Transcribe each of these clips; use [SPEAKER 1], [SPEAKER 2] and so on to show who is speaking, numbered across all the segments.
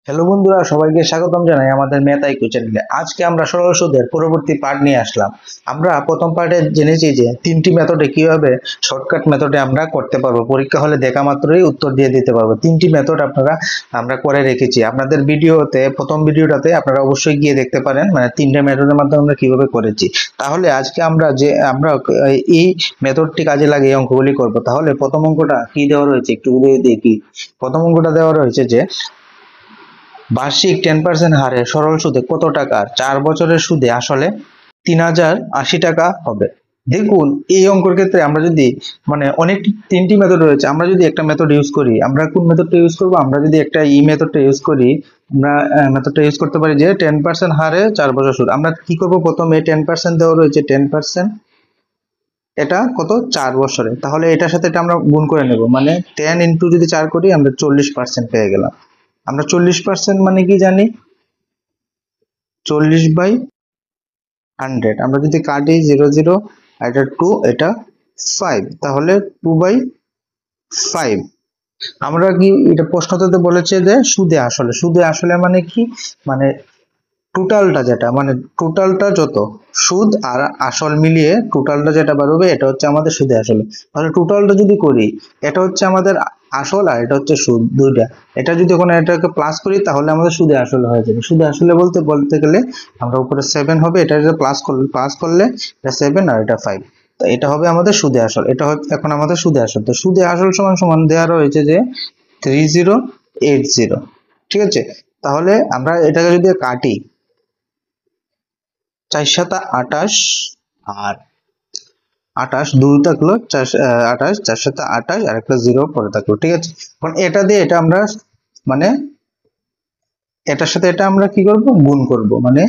[SPEAKER 1] Hello বন্ধুরা, সবাইকে স্বাগতম জানাই আমাদের ম্যাথ আইকিউ চ্যানেলে। আজকে আমরা সরল সুদের পরবর্তী পার্ট নিয়ে আসলাম। আমরা প্রথম পার্টে জেনেছি যে তিনটি মেথডে কিভাবে শর্টকাট মেথডে আমরা করতে পারবো, পরীক্ষা হলে দেখা মাত্রই উত্তর দিয়ে দিতে পারবো। তিনটি মেথড আমরা করে রেখেছি আপনাদের ভিডিওতে। প্রথম ভিডিওটাতে আপনারা অবশ্যই গিয়ে দেখতে পারেন, মানে তিনটে মেথডের মাধ্যমে আমরা কিভাবে করেছি। তাহলে আজকে আমরা এই মেথডটি কাজে লাগিয়ে অঙ্কগুলি করব। তাহলে প্রথম অঙ্কটা কি দেওয়া রয়েছে একটু দেখি। প্রথম অঙ্কটা দেওয়া রয়েছে যে বার্ষিক 10% হারে সরল সুদে কত টাকার 4 বছরের সুদে আসলে 3080 টাকা হবে। দেখুন, এই অঙ্কের ক্ষেত্রে আমরা যদি তিনটি মেথড রয়েছে, আমরা যদি একটা মেথড ইউজ করি, আমরা কোন মেথডটা ইউজ করব? আমরা যদি একটা মেথডটা ইউজ করি, আমরা মেথডটা ইউজ করতে পারি যে 10% হারে 4 বছর সুদ। আমরা কি করব? প্রথমে 10% দেওয়া রয়েছে, 10% এটা কত? 4 বছরে। তাহলে এটার সাথে এটা আমরা গুণ করে নেব, মানে 10 ইন্টু যদি 4 করি আমরা 40% পেয়ে গেলাম। আমরা 40% মানে কি জানি? 40/100। আমরা যদি কাটি 0 0, এটা 2, এটা 5, তাহলে 2/5। আমরা কি এটা প্রশ্নতে বলেছে যে সুদে আসলে মানে কি? মানে টোটালটা যেটা, মানে টোটালটা যত সুদ আর আসল মিলিয়ে টোটালটা যেটা বেরোবে এটা হচ্ছে আমাদের সুদে আসলে। তাহলে টোটালটা যদি করি, এটা হচ্ছে আমাদের আসল আর এটা হচ্ছে সুদ, দুইটা। এটা যদি ওখানে এটাকে প্লাস করি তাহলে আমাদের সুদে আসলে হয়ে যাবে। সুদে আসলে বলতে গেলে আমরা উপরে 7 হবে, এটা যদি প্লাস করলে এটা 7 আর এটা 5। তো এটা হবে আমাদের সুদে আসল। এটা হচ্ছে এখন আমাদের সুদে আসল। তো সুদে আসল সমান সমান দেওয়া রয়েছে যে 3080। ঠিক আছে, তাহলে আমরা এটাকে যদি কাটি, 4 সাতা 28 আর 28 2 থাকলো, 28, 4 সাতা 28 আর একটা 0 পরে থাকলো। ঠিক আছে, এখন এটা দিয়ে এটা আমরা মানে এটার সাথে এটা আমরা কি করব? গুণ করব। মানে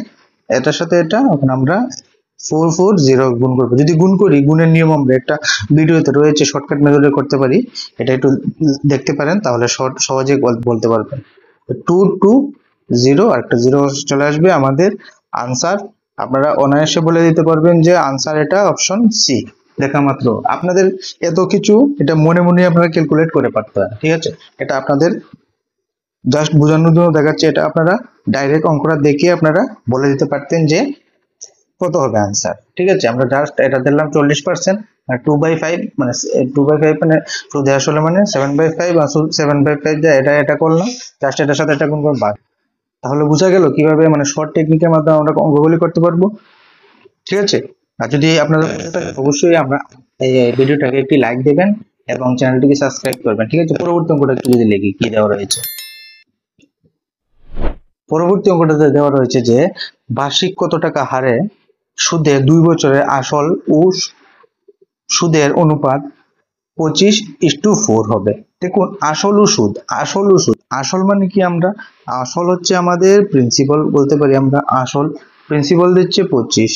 [SPEAKER 1] এটার সাথে এটা এখন আমরা 440 গুণ করব। যদি গুণ করি, গুণের নিয়ম আমরা একটা ভিডিওতে রয়েছে, শর্টকাট মেথডে করতে পারি, এটা একটু দেখতে পারেন, তাহলে সহজে বলতে পারবেন। 2 2 0 আর একটা 0 চলে আসবে আমাদের আনসার। আপনারা অনায়াসে বলে দিতে পারবেন যে আনসার এটা অপশন সি। দেখা মাত্র আপনাদের এত কিছু এটা মনে মনে আপনারা ক্যালকুলেট করে পারতে পারেন। ঠিক আছে, এটা আপনাদের জাস্ট বোঝানোর জন্য দেখাচ্ছে। এটা আপনারা ডাইরেক্ট অঙ্কটা দেখে আপনারা বলে দিতে পারতেন যে কত হবে আনসার। ঠিক আছে, আমরা জাস্ট এটা দিলাম 40%, আর 2/5 মানে 2/5 মানে সুদে আসলে মানে 7/5, আর 7/5 যা এটা করলাম, জাস্ট এটার সাথে এটা গুণ করে বাদ। তাহলে বোঝা গেল কিভাবে মানে শর্ট টেকনিকের মাধ্যমে আমরা অঙ্কগুলি করতে পারবো। ঠিক আছে, আর যদি আপনাদের অবশ্যই আমরা এই ভিডিওটাকে একটি লাইক দেবেন এবং চ্যানেলটিকে সাবস্ক্রাইব করবেন। ঠিক আছে, পরবর্তী অঙ্কটা একটু যদি লিখি কি দেওয়া রয়েছে। পরবর্তী অঙ্কটাতে দেওয়া রয়েছে যে বার্ষিক কত টাকা হারে সুদে 2 বছরের আসল ও সুদের অনুপাত 25:4 হবে। দেখুন, আসল মানে কি? আমরা আসল হচ্ছে আমাদের প্রিন্সিপাল বলতে পারি। আমরা আসল প্রিন্সিপাল দিচ্ছে 25,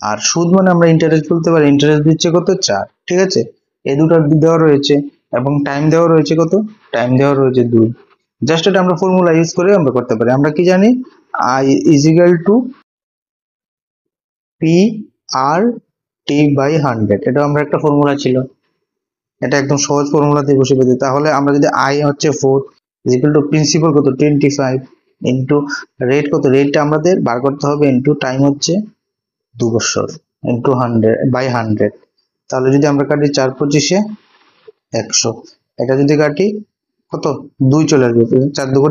[SPEAKER 1] আর সুদ মানে আমরা ইন্টারেস্ট বলতে পারি। ইন্টারেস্ট দিচ্ছে কত? 4। ঠিক আছে, এই দুটো দেওয়া রয়েছে এবং টাইম দেওয়া রয়েছে কত? টাইম দেওয়া রয়েছে 2। জাস্ট এটা আমরা ফর্মুলা ইউজ করে আমরা করতে পারি। আমরা কি জানি? I is equal to PR/T/100। এটা আমরা একটা ফর্মুলা ছিল, এটা একদম সহজ ফর্মুলা দিয়ে বসে পেতে। তাহলে আমরা যদি I হচ্ছে 4 is equal to প্রিন্সিপাল কত? 25 ইন্টু রেট কত? রেটটা আমাদের বার করতে হবে, ইন্টু টাইম হচ্ছে 2 বছর, ইন্টু 100/100। তাহলে যদি আমরা কাটি 4 25 100, এটা যদি কাটি কত? 2 চলে আসবে, 4 2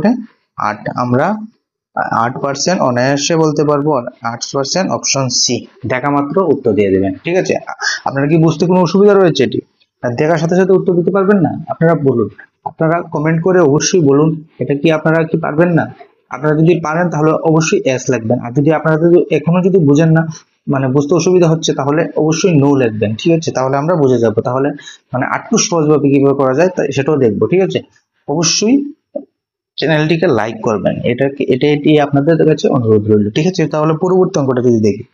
[SPEAKER 1] 8। আমরা 8% অনায়াসে বলতে পারবো, 8% অপশন সি। দেখা মাত্র উত্তর দিয়ে দেবেন। ঠিক আছে, আপনারা কি বুঝতে কোনো অসুবিধা রয়েছে? এটি দেখার সাথে সাথে উত্তর দিতে পারবেন না? আপনারা বলুন, আপনারা কমেন্ট করে অবশ্যই বলুন এটা কি আপনারা কি পারবেন না। আপনারা যদি পারেন তাহলে অবশ্যই এস লিখবেন, আর যদি আপনারা এখনো যদি বুঝেন না, মানে বুঝতে অসুবিধা হচ্ছে, তাহলে অবশ্যই নো লিখবেন। ঠিক আছে, তাহলে আমরা বুঝে যাবো। তাহলে মানে আরেকটু সহজভাবে কিভাবে করা যায় সেটাও দেখবো। ঠিক আছে, অবশ্যই চ্যানেলটিকে লাইক করবেন, এটি আপনাদের কাছে অনুরোধ রইল। ঠিক আছে, তাহলে পরবর্তী অঙ্কটা যদি দেখি,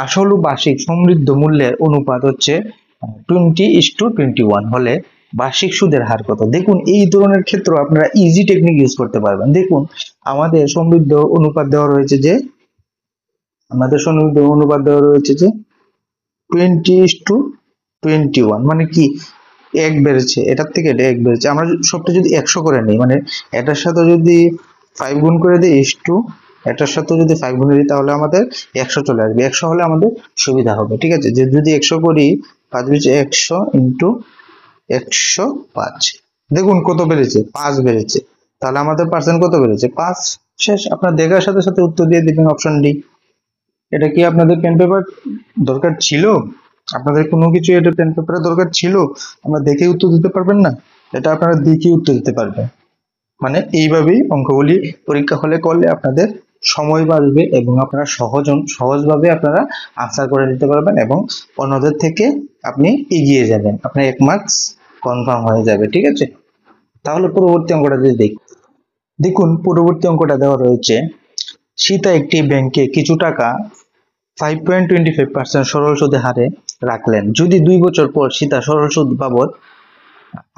[SPEAKER 1] আসল ও বার্ষিক সমৃদ্ধ মূল্যের অনুপাত হচ্ছে 20:21 হলে বার্ষিক সুদের হার কত? দেখুন, এই ধরনের ক্ষেত্রে আপনারা ইজি টেকনিক ইউজ করতে পারবেন। দেখুন, আমাদের সমৃদ্ধ অনুপাত দেওয়া রয়েছে যে 20:21, মানে কি? 1 বেড়েছে, এটার থেকে এটা 1 বেড়েছে। আমরা সবটা যদি 100 করে নিই, মানে এটার সাথে যদি 5 গুণ করে দিই ইস টু এটার সাথে যদি 5 গুণ দিই তাহলে আমাদের 100 চলে আসবে। 100 হলে আমাদের সুবিধা হবে, ঠিক আছে। যে যদি 100 করি 5 বেশি 100 ইন্টু 105, দেখুন কত বেড়েছে, 5 বেড়েছে। তাহলে আমাদের পার্সেন্ট কত বেড়েছে, 5। শেষ। আপনার দেখার সাথে সাথে উত্তর দিয়ে দিবেন অপশন ডি। এটা কি আপনাদের পেন পেপার দরকার ছিল? আপনাদের কোনো কিছু এটা পেন পেপারের দরকার ছিল? আমরা দেখে উত্তর দিতে পারবেন না? এটা আপনারা দেখে উত্তর দিতে পারবেন। মানে এইভাবেই অঙ্কগুলি পরীক্ষা হলে করলে আপনাদের সময় বাঁচবে এবং আপনারা সহজভাবে আপনারা আনসার করে নিতে পারবেন এবং অন্যদের থেকে আপনি এগিয়ে যাবেন, আপনার 1 মার্কস কনফার্ম হয়ে যাবে, ঠিক আছে। তাহলে পরবর্তী অঙ্কটা যদি দেখুন, পরবর্তী অঙ্কটা দেওয়া রয়েছে, সীতা একটি ব্যাংকে কিছু টাকা 5.25% সরল সুদে হারে রাখলেন। যদি 2 বছর পর সীতা সরল সুদ বাবদ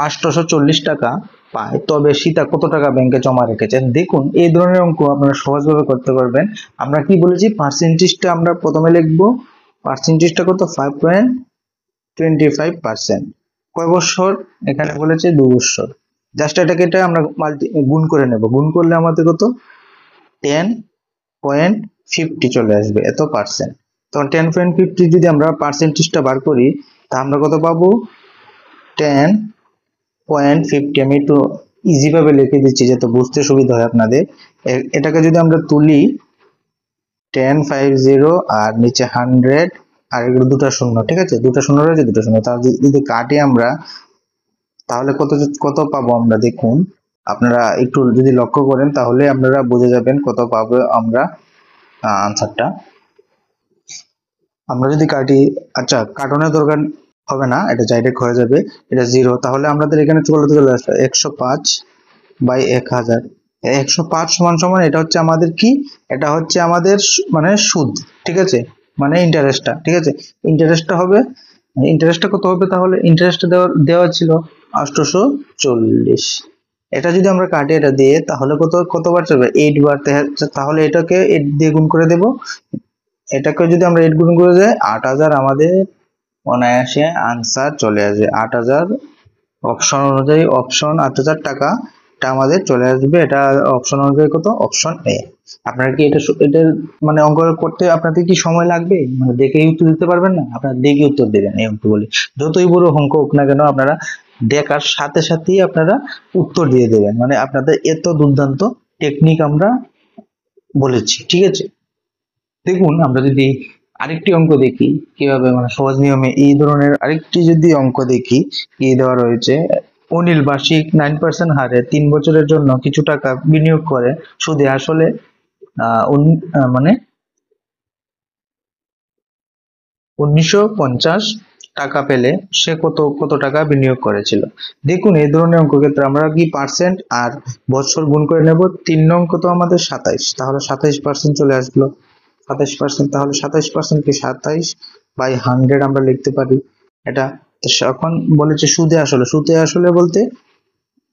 [SPEAKER 1] 840 টাকা পায়, তবে সীতা কত টাকা ব্যাংকে জমা রেখেছেন? দেখুন, এই ধরনের অঙ্ক আপনারা সহজভাবে করতে পারবেন। আমরা কি বলেছি, পার্সেন্টেজটা আমরা প্রথমে লিখবো। পার্সেন্টেজটা কত, 5.25%। কয় বছর? এখানে বলেছে 2 বছর। জাস্ট এটাকে আমরা গুণ করে নেব। গুণ করলে আমাদের কত, 10.50 চলে আসবে, এত পার্সেন্ট। তখন 10.50 যদি আমরা পার্সেন্টেজটা বার করি তা আমরা কত পাবো, 10.50। আমি একটু ইজি ভাবে লিখে দিচ্ছি যাতে বুঝতে সুবিধা হয় আপনাদের। এটাকে যদি আমরা তুলি 1050 আর নিচে 100 আর এগুলো দুটো শূন্য, ঠিক আছে, দুটো শূন্য রয়েছে, দুটো শূন্য। তাহলে যদি কাটি আমরা তাহলে কত কত পাবো আমরা। দেখুন, আপনারা একটু যদি লক্ষ্য করেন তাহলে আপনারা বুঝে যাবেন কত পাবো আমরা আনসারটা। আমরা যদি কাটি, আচ্ছা কাটনের দরকার হবে না, এটা ডাইরেক্ট হয়ে যাবে, এটা 0। তাহলে আমাদের এখানে চলে আসবে 105/1000। 105 সমান সমান এটা হচ্ছে আমাদের কি, এটা হচ্ছে আমাদের মানে সুদ, ঠিক আছে, মানে ইন্টারেস্টটা, ঠিক আছে। ইন্টারেস্টটা হবে, ইন্টারেস্টটা কত হবে, তাহলে ইন্টারেস্টটা দেওয়া ছিল 840। এটা যদি আমরা কাটি এটা দিয়ে তাহলে কতবার চলবে, 8 বার। তাহলে এটাকে 8 দিয়ে গুণ করে দেব। এটাকে যদি আমরা 8 গুণ করে দেই 8000, আমাদের অনায়াসে আনসার চলে আসবে 8000। অপশন অনুযায়ী অপশন 8000 টাকা আমাদের চলে আসবে। এটা অপশন অনুযায়ী কত, অপশন এ। আপনারা কি এটা মানে অঙ্ক করতে আপনাদের কি সময় লাগবে? মানে দেখেই উত্তর দিতে পারবেন না? আপনারা দেখে উত্তর দেবেন এই অঙ্কগুলি, যতই বড় অঙ্ক হোক না কেন আপনারা দেখার সাথে সাথেই আপনারা উত্তর দিয়ে দেবেন। মানে আপনাদের এত দুর্দান্ত টেকনিক আমরা বলেছি, ঠিক আছে। দেখুন, আমরা যদি আরেকটি অঙ্ক দেখি কিভাবে মানে সহজ নিয়মে এই ধরনের আরেকটি যদি অঙ্ক দেখি, কি দেওয়া রয়েছে, অনিল বার্ষিক 9% হারে 3 বছরের জন্য কিছু টাকা বিনিয়োগ করে সুদে আসলে মানে 1950 টাকা পেলে সে কত টাকা বিনিয়োগ করেছিল। দেখুন, এই ধরনের অঙ্ক ক্ষেত্রে আমরা কি পার্সেন্ট আর বছর গুণ করে নেব। 3 নং কত আমাদের 27, তাহলে 27% চলে আসলো, 27%। তাহলে 27% কি 27/100 আমরা লিখতে পারি এটা। এখন বলেছে সুদে আসলে বলতে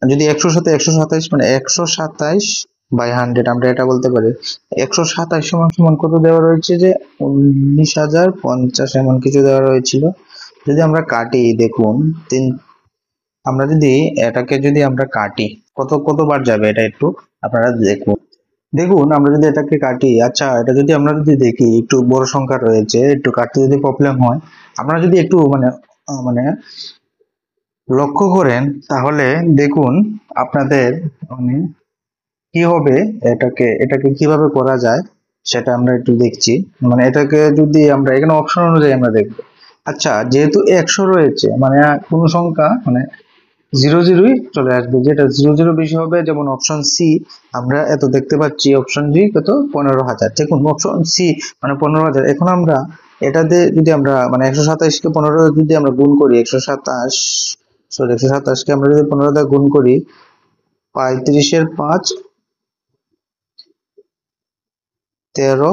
[SPEAKER 1] যদি 100 সাথে 127 মানে 127/100 আমরা এটা বলতে পারি। 127 সমান সমান কত দেওয়া রয়েছে, যে 19,050 এমন কিছু দেওয়া রয়েছিল। যদি আমরা কাটি, দেখুন আমরা যদি এটাকে যদি আমরা কাটি কতবার যাবে এটা একটু আপনারা দেখুন আমরা যদি এটাকে কাটি, আচ্ছা এটা যদি আমরা যদি দেখি একটু বড় সংখ্যা রয়েছে, একটু কাটতে যদি প্রবলেম হয়, আপনারা যদি একটু মানে লক্ষ্য করেন তাহলে দেখুন আপনাদের মানে কি হবে, এটাকে কিভাবে করা যায় সেটা আমরা একটু দেখছি। মানে এটাকে যদি আমরা এখানে অপশন অনুযায়ী আমরা দেখব। আচ্ছা, যেহেতু 100 রয়েছে মানে কোন সংখ্যা মানে 0 চলে আসবে, যেটা 0 বেশি হবে, যেমন অপশন সি আমরা এত দেখতে পাচ্ছি, অপশন ডি কত 15,000। দেখুন অপশন সি মানে 15,000। এখন আমরা এটাতে যদি আমরা মানে 127 কে 15 যদি আমরা গুণ করি, 127 কে আমরা যদি 15 দ্বারা গুণ করি, 35-এর 5 13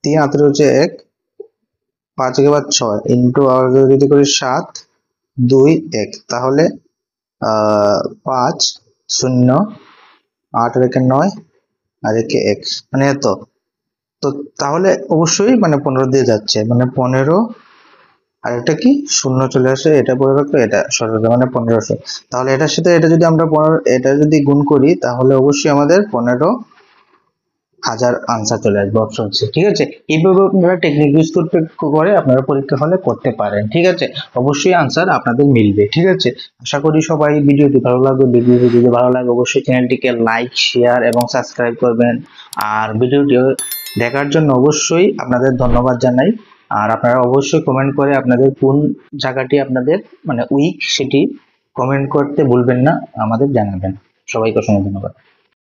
[SPEAKER 1] 3 18 হচ্ছে 1 5 একে 6 ইন্টু যদি করি 7 2 1, তাহলে 5 0 8 রেখে 9 আর একে 1 মানে এত। তো তাহলে অবশ্যই মানে 15 দিয়ে যাচ্ছে, মানে 15 আর এটা কি শূন্য চলে আসে, এটা পরে রাখো, এটা সরবে মানে 1500। তাহলে এটার সাথে এটা যদি আমরা 15 এটা যদি গুণ করি তাহলে অবশ্যই আমাদের 15 1000 আনসার চলে আসবে অপশন সি। ঠিক আছে, এইভাবে আপনারা টেকনিক ইউজ করে আপনারা পরীক্ষা হলে করতে পারেন। ঠিক আছে, অবশ্যই আনসার আপনাদের মিলবে। ঠিক আছে, আশা করি সবাই ভিডিওটি ভালো লাগবে। ভিডিওটি যদি ভালো লাগে অবশ্যই চ্যানেলটিকে লাইক, শেয়ার এবং সাবস্ক্রাইব করবেন। আর ভিডিওটি দেখার জন্য অবশ্যই আপনাদের ধন্যবাদ জানাই। আর আপনারা অবশ্যই কমেন্ট করে আপনাদের কোন জায়গাটি আপনাদের মানে উইক সেটি কমেন্ট করতে ভুলবেন না, আমাদের জানাবেন। সবাইকে অসংখ্য ধন্যবাদ।